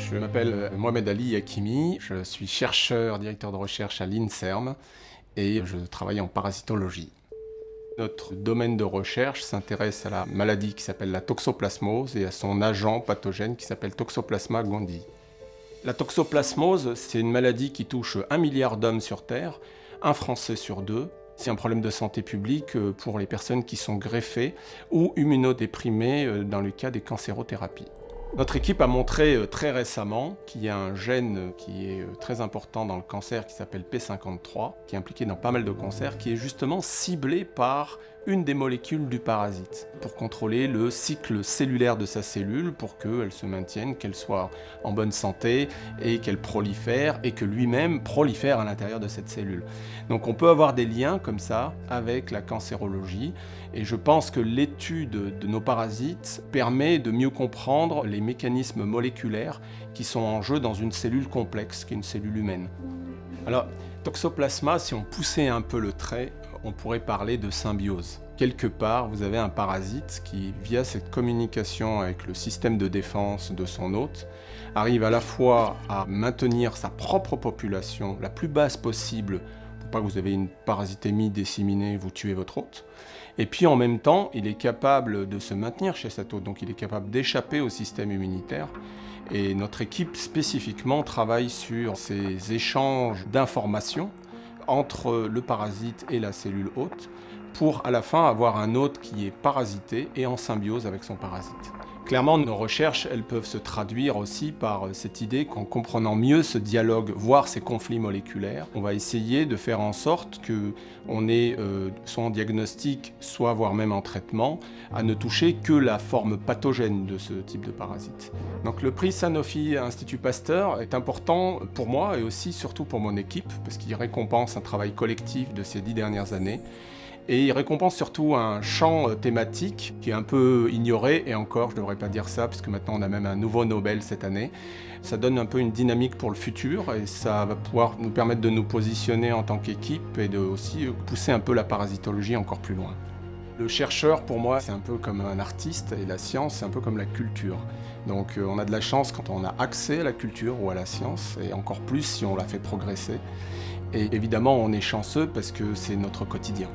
Je m'appelle Mohamed Ali Hakimi, je suis chercheur, directeur de recherche à l'INSERM et je travaille en parasitologie. Notre domaine de recherche s'intéresse à la maladie qui s'appelle la toxoplasmose et à son agent pathogène qui s'appelle Toxoplasma gondii. La toxoplasmose, c'est une maladie qui touche 1 milliard d'hommes sur Terre, un Français sur 2. C'est un problème de santé publique pour les personnes qui sont greffées ou immunodéprimées dans le cas des cancérothérapies. Notre équipe a montré très récemment qu'il y a un gène qui est très important dans le cancer qui s'appelle P53, qui est impliqué dans pas mal de cancers, qui est justement ciblé par une des molécules du parasite pour contrôler le cycle cellulaire de sa cellule pour qu'elle se maintienne, qu'elle soit en bonne santé et qu'elle prolifère et que lui-même prolifère à l'intérieur de cette cellule. Donc on peut avoir des liens comme ça avec la cancérologie et je pense que l'étude de nos parasites permet de mieux comprendre les mécanismes moléculaires qui sont en jeu dans une cellule complexe, qui est une cellule humaine. Alors, toxoplasma, si on poussait un peu le trait, on pourrait parler de symbiose. Quelque part, vous avez un parasite qui, via cette communication avec le système de défense de son hôte, arrive à la fois à maintenir sa propre population la plus basse possible pour pas que vous ayez une parasitémie disséminée, vous tuez votre hôte. Et puis en même temps, il est capable de se maintenir chez cet hôte, donc il est capable d'échapper au système immunitaire. Et notre équipe spécifiquement travaille sur ces échanges d'informations entre le parasite et la cellule hôte pour à la fin avoir un hôte qui est parasité et en symbiose avec son parasite. Clairement, nos recherches, elles peuvent se traduire aussi par cette idée qu'en comprenant mieux ce dialogue, voire ces conflits moléculaires, on va essayer de faire en sorte qu'on ait, soit en diagnostic, soit voire même en traitement, à ne toucher que la forme pathogène de ce type de parasite. Donc le prix Sanofi Institut Pasteur est important pour moi et aussi surtout pour mon équipe, parce qu'il récompense un travail collectif de ces 10 dernières années. Et il récompense surtout un champ thématique qui est un peu ignoré, et encore, je ne devrais pas dire ça, parce que maintenant on a même un nouveau Nobel cette année. Ça donne un peu une dynamique pour le futur, et ça va pouvoir nous permettre de nous positionner en tant qu'équipe, et de aussi pousser un peu la parasitologie encore plus loin. Le chercheur, pour moi, c'est un peu comme un artiste, et la science, c'est un peu comme la culture. Donc on a de la chance quand on a accès à la culture ou à la science, et encore plus si on la fait progresser. Et évidemment, on est chanceux parce que c'est notre quotidien.